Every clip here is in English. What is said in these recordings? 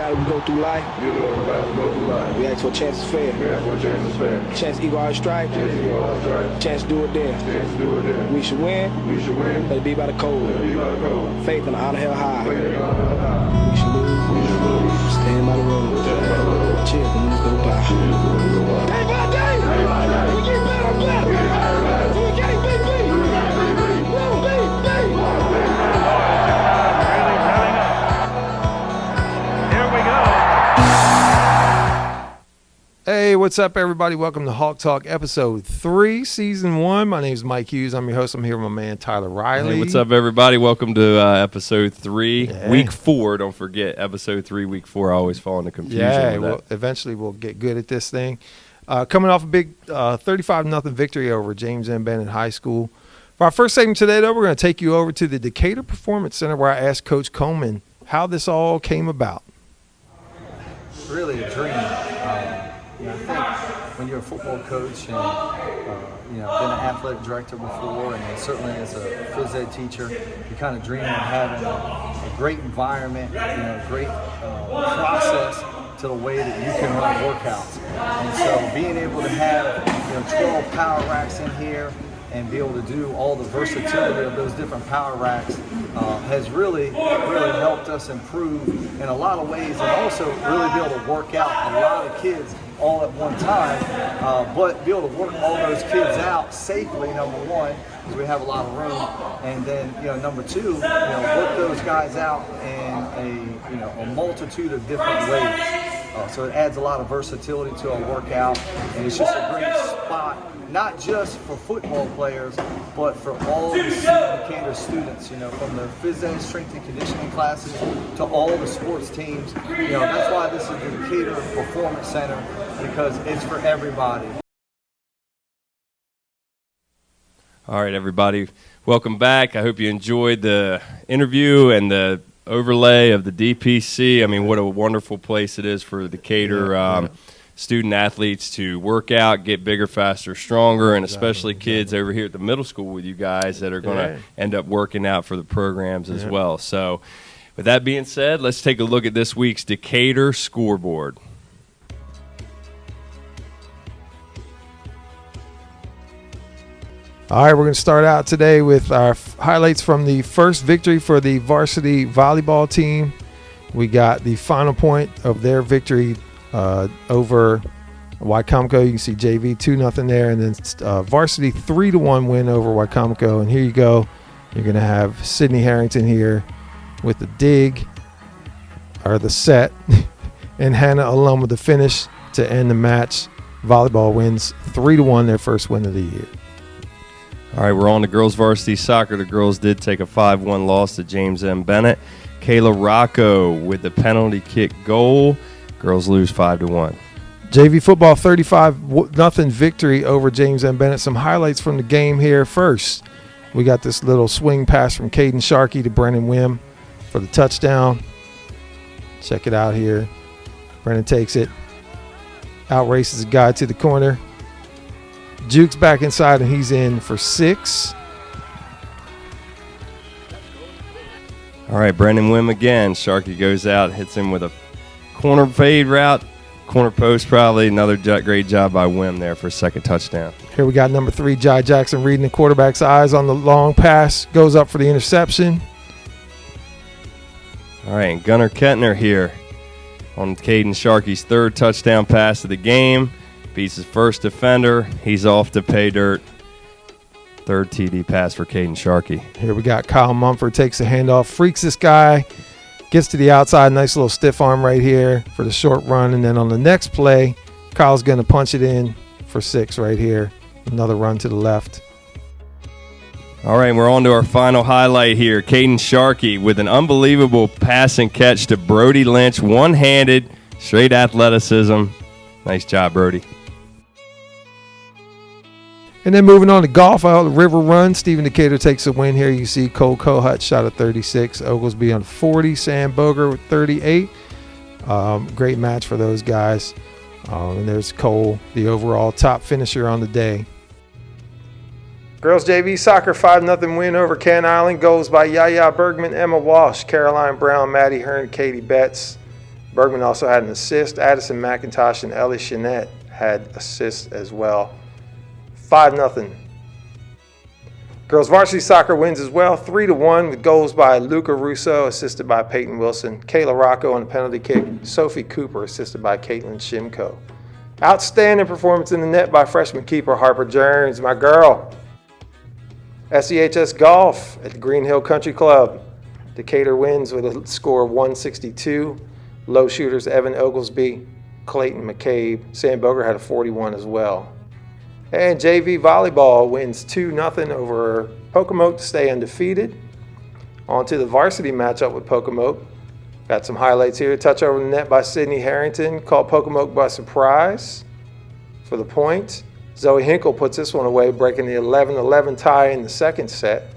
battle we go through life. We ask for chances fair. Chance equal our stripe. Chance to do it there. We should win. Let it be by the code. Faith and honor held high. We should lose. Stand by the road. Chill, and let's go by. Day by day. We get better and better. We can't beat me. Won't beat me. Hey, what's up, everybody? Welcome to Hawk Talk Episode 3, Season 1. My name is Mike Hughes. I'm your host. I'm here with my man, Tyler Riley. Hey, what's up, everybody? Welcome to Episode 3, Week 4. Don't forget, Episode 3, Week 4. I always fall into confusion with that. Eventually we'll get good at this thing. Coming off a big 35-0 victory over James M. Bennett High School. For our first segment today, though, we're going to take you over to the Decatur Performance Center where I asked Coach Coleman how this all came about. Really a dream. I think when you're a football coach and been an athletic director before, and certainly as a phys ed teacher, you kind of dream of having a great environment, great process to the way that you can run workouts. And so being able to have 12 power racks in here and be able to do all the versatility of those different power racks has really helped us improve in a lot of ways, and also really be able to work out a lot of kids all at one time, but be able to work all those kids out safely, number one, because we have a lot of room, and then number two, work those guys out in a multitude of different ways. So it adds a lot of versatility to our workout, and it's just a great spot, not just for football players, but for all the Decatur students, from the phys ed, strength and conditioning classes to all the sports teams. That's why this is the Decatur Performance Center, because it's for everybody. All right, everybody. Welcome back. I hope you enjoyed the interview and the overlay of the DPC. I mean, what a wonderful place it is for Decatur student athletes to work out, get bigger, faster, stronger, and especially kids over here at the middle school with you guys that are going to end up working out for the programs as well. So with that being said, let's take a look at this week's Decatur scoreboard. All right, we're going to start out today with our highlights from the first victory for the varsity volleyball team. We got the final point of their victory over Wycomico. You can see JV 2-0 there, and then varsity 3-1 win over Wycomico. And here you go. You're going to have Sydney Harrington here with the dig, or the set, and Hannah Alum with the finish to end the match. Volleyball wins 3-1, their first win of the year. All right, we're on to girls varsity soccer. The girls did take a 5-1 loss to James M. Bennett. Kayla Rocco with the penalty kick goal. Girls lose 5-1. JV football 35-0 victory over James M. Bennett. Some highlights from the game here. First, we got this little swing pass from Caden Sharkey to Brennan Wim for the touchdown. Check it out here. Brennan takes it, outraces a guy to the corner. Juke's back inside, and he's in for 6. All right, Brendan Wim again. Sharkey goes out, hits him with a corner fade route, corner post probably. Another great job by Wim there for a second touchdown. Here we got number 3, Jai Jackson, reading the quarterback's eyes on the long pass. Goes up for the interception. All right, and Gunnar Kettner here on Caden Sharkey's third touchdown pass of the game. Beats his first defender. He's off to pay dirt. Third TD pass for Caden Sharkey. Here we got Kyle Mumford, takes the handoff, freaks this guy, gets to the outside, nice little stiff arm right here for the short run. And then on the next play, Kyle's going to punch it in for 6 right here. Another run to the left. All right, we're on to our final highlight here. Caden Sharkey with an unbelievable pass and catch to Brody Lynch. One-handed, straight athleticism. Nice job, Brody. And then moving on to golf, the River Run. Stephen Decatur takes a win here. You see Cole Kohut shot at 36. Oglesby on 40. Sam Boger with 38. Great match for those guys. And there's Cole, the overall top finisher on the day. Girls JV Soccer 5-0 win over Ken Island. Goals by Yaya Bergman, Emma Walsh, Caroline Brown, Maddie Hearn, Katie Betts. Bergman also had an assist. Addison McIntosh and Ellie Chenette had assists as well. 5-0. Girls varsity soccer wins as well, 3-1 with goals by Luca Russo, assisted by Peyton Wilson, Kayla Rocco on a penalty kick, Sophie Cooper, assisted by Caitlin Shimko. Outstanding performance in the net by freshman keeper Harper Jones, my girl. SDHS Golf at the Green Hill Country Club. Decatur wins with a score of 162. Low shooters Evan Oglesby, Clayton McCabe, Sam Boger had a 41 as well. And JV Volleyball wins 2-0 over Pocomoke to stay undefeated. On to the varsity matchup with Pocomoke. Got some highlights here. Touch over the net by Sydney Harrington. Caught Pocomoke by surprise for the point. Zoe Hinkle puts this one away, breaking the 11-11 tie in the second set.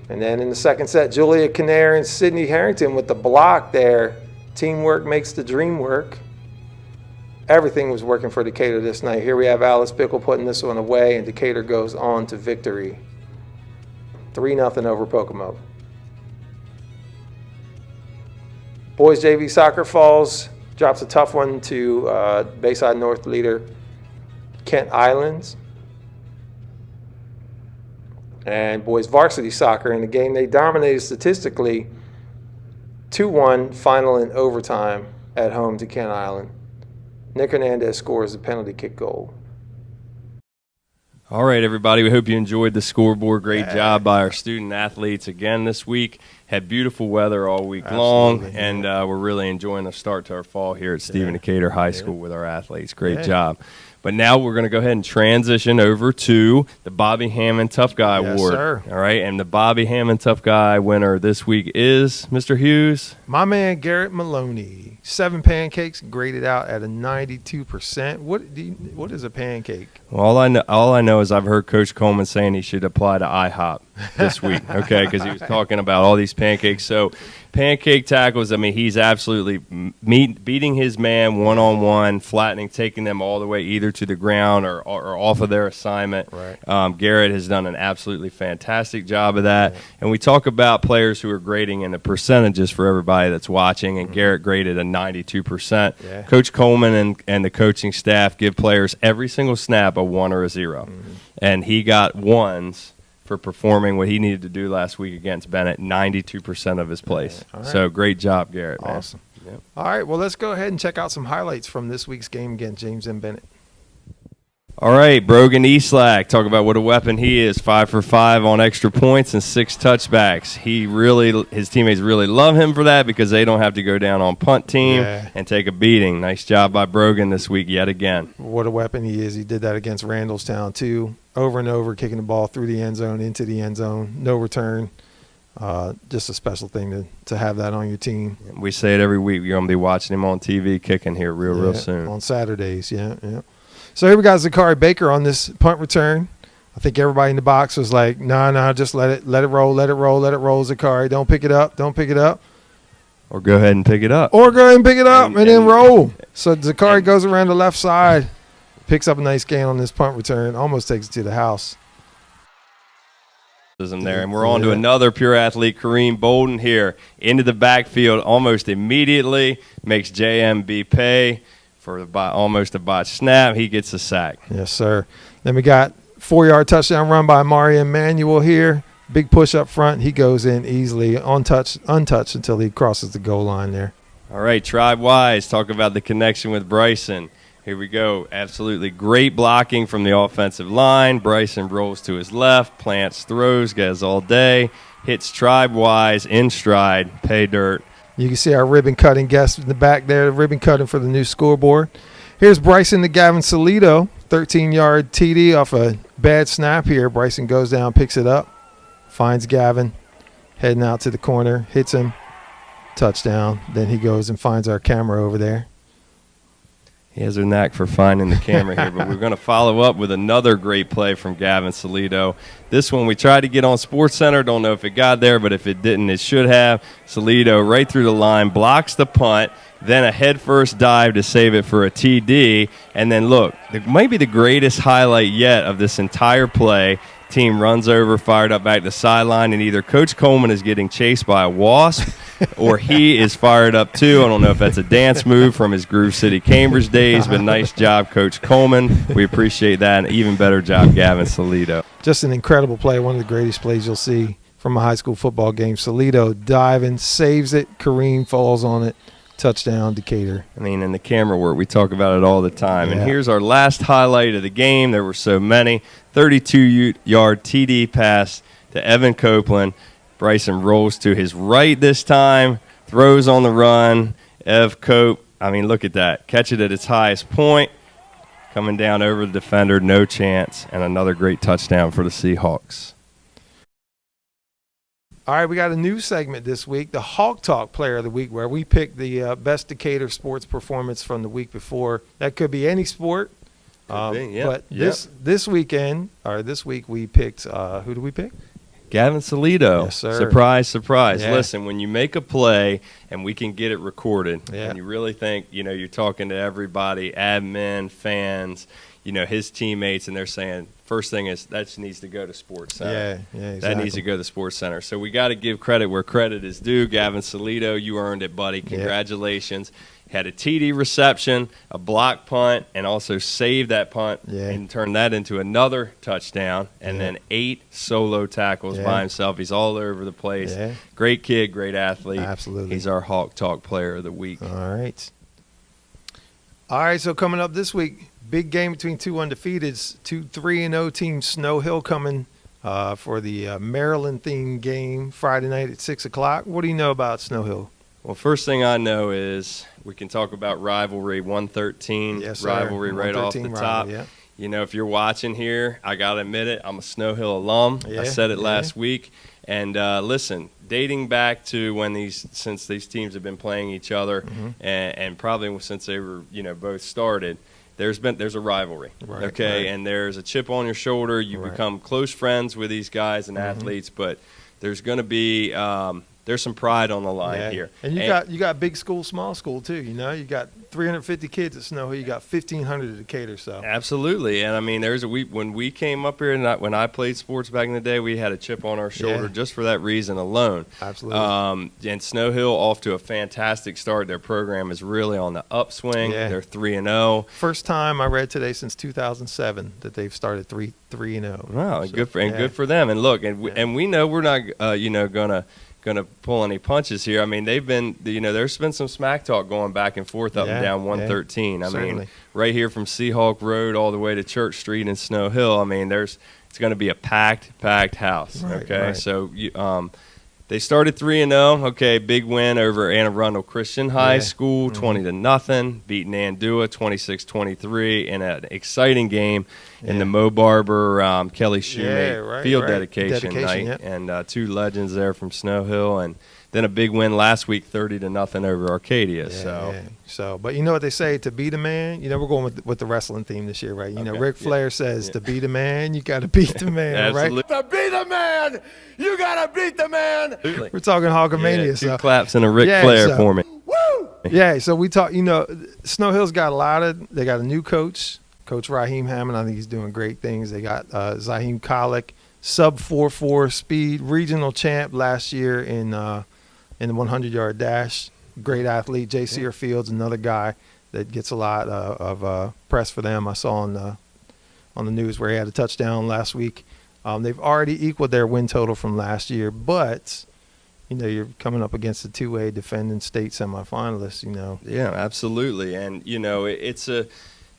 And then in the second set, Julia Kinnair and Sydney Harrington with the block there. Teamwork makes the dream work. Everything was working for Decatur this night. Here we have Alice Pickle putting this one away, and Decatur goes on to victory. 3-0 over Pocomoke. Boys JV Soccer Falls drops a tough one to Bayside North leader Kent Islands. And boys varsity soccer in the game, they dominated statistically 2-1 final in overtime at home to Kent Island. Nick Hernandez scores a penalty kick goal. All right, everybody. We hope you enjoyed the scoreboard. Great job by our student athletes again this week. Had beautiful weather all week long, and we're really enjoying the start to our fall here at Stephen Decatur High School with our athletes. Great job. But now we're going to go ahead and transition over to the Bobby Hammond Tough Guy Award. Sir. All right, and the Bobby Hammond Tough Guy winner this week is Mr. Hughes. My man Garrett Maloney. 7 pancakes graded out at a 92%. What is a pancake? Well, all I know is I've heard Coach Coleman saying he should apply to IHOP this week, okay, because he was talking about all these pancakes. So pancake tackles, I mean, he's absolutely beating his man one-on-one, flattening, taking them all the way either to the ground or off of their assignment. Right. Garrett has done an absolutely fantastic job of that. Right. And we talk about players who are grading and the percentages for everybody that's watching, and Garrett graded a 92%. Yeah. Coach Coleman and the coaching staff give players every single snap a 1 or a 0. And he got 1s for performing what he needed to do last week against Bennett, 92% of his plays. Right. So great job, Garrett. Man. Awesome. Yep. All right, well, let's go ahead and check out some highlights from this week's game against James M. Bennett. All right, Brogan Eastlack, talk about what a weapon he is. 5 for 5 on extra points and 6 touchbacks. His teammates really love him for that because they don't have to go down on punt team and take a beating. Nice job by Brogan this week yet again. What a weapon he is. He did that against Randallstown too, over and over, kicking the ball through the end zone, into the end zone, no return. Just a special thing to have that on your team. We say it every week. You're going to be watching him on TV kicking here real soon. On Saturdays, yeah. So here we got Zachary Baker on this punt return. I think everybody in the box was like, no, just let it roll, Zachary. Don't pick it up. Or go ahead and pick it up. And then roll. So Zachary goes around the left side, picks up a nice gain on this punt return, almost takes it to the house. There, and we're on to another pure athlete, Kareem Bolden here, into the backfield almost immediately, makes JMB pay for almost a botched snap. He gets a sack. Yes, sir. Then we got 4-yard touchdown run by Mario Emanuel here. Big push up front. He goes in easily, untouched until he crosses the goal line there. All right, Tribe-wise, talk about the connection with Bryson. Here we go. Absolutely great blocking from the offensive line. Bryson rolls to his left, plants, throws, goes all day, hits Tribe-wise in stride, pay dirt. You can see our ribbon cutting guest in the back there, the ribbon cutting for the new scoreboard. Here's Bryson to Gavin Salido, 13-yard TD off a bad snap here. Bryson goes down, picks it up, finds Gavin, heading out to the corner, hits him, touchdown. Then he goes and finds our camera over there. He has a knack for finding the camera here, but we're going to follow up with another great play from Gavin Salido. This one we tried to get on SportsCenter. Don't know if it got there, but if it didn't, it should have. Salido right through the line, blocks the punt, then a head-first dive to save it for a TD. And then, look, it might be the greatest highlight yet of this entire play. team runs over, fired up back to the sideline, and either Coach Coleman is getting chased by a wasp or he is fired up too. I don't know if that's a dance move from his Groove City Cambridge days, but nice job, Coach Coleman. We appreciate that, and even better job, Gavin Salito. Just an incredible play, one of the greatest plays you'll see from a high school football game. Salito diving, saves it, Kareem falls on it, touchdown, Decatur. I mean, in the camera work, we talk about it all the time. Yeah. And here's our last highlight of the game. There were so many. 32-yard TD pass to Evan Copeland. Bryson rolls to his right this time, throws on the run. Ev Cope, I mean, look at that. Catch it at its highest point. Coming down over the defender, no chance. And another great touchdown for the Seahawks. All right, we got a new segment this week, the Hawk Talk Player of the Week, where we pick the best Decatur sports performance from the week before. That could be any sport. But this week we picked, who do we pick? Gavin Salito. Yes, sir. Surprise, surprise. Yeah. Listen, when you make a play and we can get it recorded, Yeah. and you really think, you're talking to everybody, admin, fans, his teammates, and they're saying, first thing is that needs to go to Sports Center. Yeah, exactly. That needs to go to Sports Center. So we got to give credit where credit is due. Gavin Salito, you earned it, buddy. Congratulations. Had a TD reception, a block punt, and also saved that punt and turned that into another touchdown, and then 8 solo tackles by himself. He's all over the place. Yeah. Great kid, great athlete. Absolutely. He's our Hawk Talk Player of the Week. All right, so coming up this week, big game between two undefeateds, 2 3-0 teams. Snow Hill coming for the Maryland-themed game Friday night at 6 o'clock. What do you know about Snow Hill? Well, first thing I know is we can talk about rivalry, 113 rivalry right off the top. Yeah. If you're watching here, I got to admit it, I'm a Snow Hill alum. I said it last week. And listen, dating back to since these teams have been playing each other and probably since they were, both started, there's a rivalry, okay? And there's a chip on your shoulder. You become close friends with these guys and athletes, but there's going to be there's some pride on the line here. And you got big school, small school too. You got 350 kids at Snow Hill. You got 1,500 at Decatur. So absolutely. And I mean, when we came up here and when I played sports back in the day, we had a chip on our shoulder just for that reason alone. Absolutely. And Snow Hill off to a fantastic start. Their program is really on the upswing. They're 3-0. First time I read today since 2007 that they've started 3-0. Wow, so, good for them. And look, and we know we're not going to pull any punches here. I mean, they've been, there's been some smack talk going back and forth up and down 113. I mean, right here from Seahawk Road all the way to Church Street in Snow Hill. I mean, it's going to be a packed house. So they started 3-0. Okay, big win over Anne Arundel Christian High School, 20-0, beating Andua 26-23 in an exciting game in the Mo Barber Kelly Shoemate field dedication night, and 2 legends there from Snow Hill, and then a big win last week, 30-0 over Arcadia. So, but you know what they say, to beat a man, we're going with the wrestling theme this year, right? Ric Flair says, to beat a man, you got to beat the man, right? To beat a man, you got to beat the man. We're talking Hulkamania. 2 claps and a Ric Flair for me. Woo! Yeah, so we talk, Snow Hill's got they got a new coach, Coach Raheem Hammond. I think he's doing great things. They got Zaheem Kalik, sub 4.4 speed, regional champ last year in the 100-yard dash. Great athlete. J.C. Fields, another guy that gets a lot of press for them. I saw on the news where he had a touchdown last week. They've already equaled their win total from last year, but you're coming up against the 2A defending state semifinalists. Yeah, absolutely, and it's a.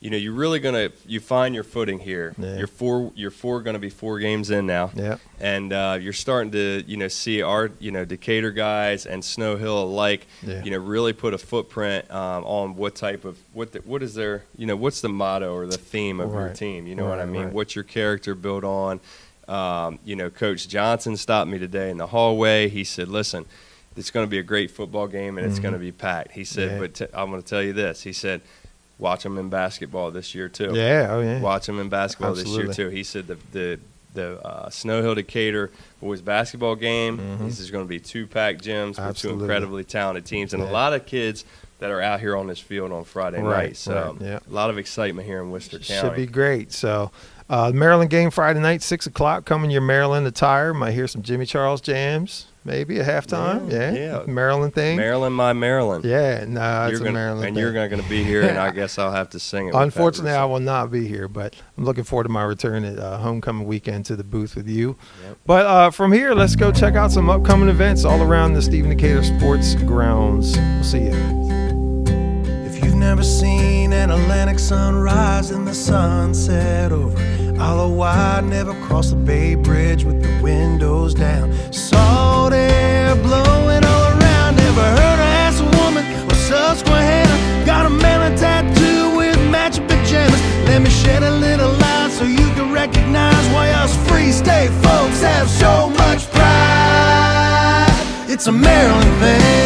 You're really you find your footing here. Yeah. You're going to be 4 games in now. Yeah. And you're starting to, see our, Decatur guys and Snow Hill alike, really put a footprint on what is their, what's the motto or the theme of your team? You know what I mean? Right. What's your character built on? Coach Johnson stopped me today in the hallway. He said, listen, it's going to be a great football game and it's going to be packed. He said, but I'm going to tell you this. He said, watch them in basketball this year too. Watch them in basketball this year too. He said the Snow Hill Decatur boys basketball game. This is going to be 2 packed gyms with 2 incredibly talented teams and a lot of kids that are out here on this field on Friday night. So a lot of excitement here in Worcester County. Should be great. So, Maryland game Friday night, 6 o'clock. Come in your Maryland attire. Might hear some Jimmy Charles jams, maybe at halftime. Yeah. Maryland thing. Maryland, my Maryland. Yeah, it's a Maryland and thing. you're going to be here, and I guess I'll have to sing it. Unfortunately, I will not be here, but I'm looking forward to my return at homecoming weekend to the booth with you. Yep. But from here, let's go check out some upcoming events all around the Stephen Decatur Sports grounds. We'll see you. If you've never seen an Atlantic sunrise and the sunset over Isle of Wight, never crossed the Bay Bridge with the windows down, salt air blowing all around, never heard her ask a woman or Susquehanna, got a melon tattoo with matching pajamas. Let me shed a little light so you can recognize why us free state folks have so much pride. It's a Maryland thing.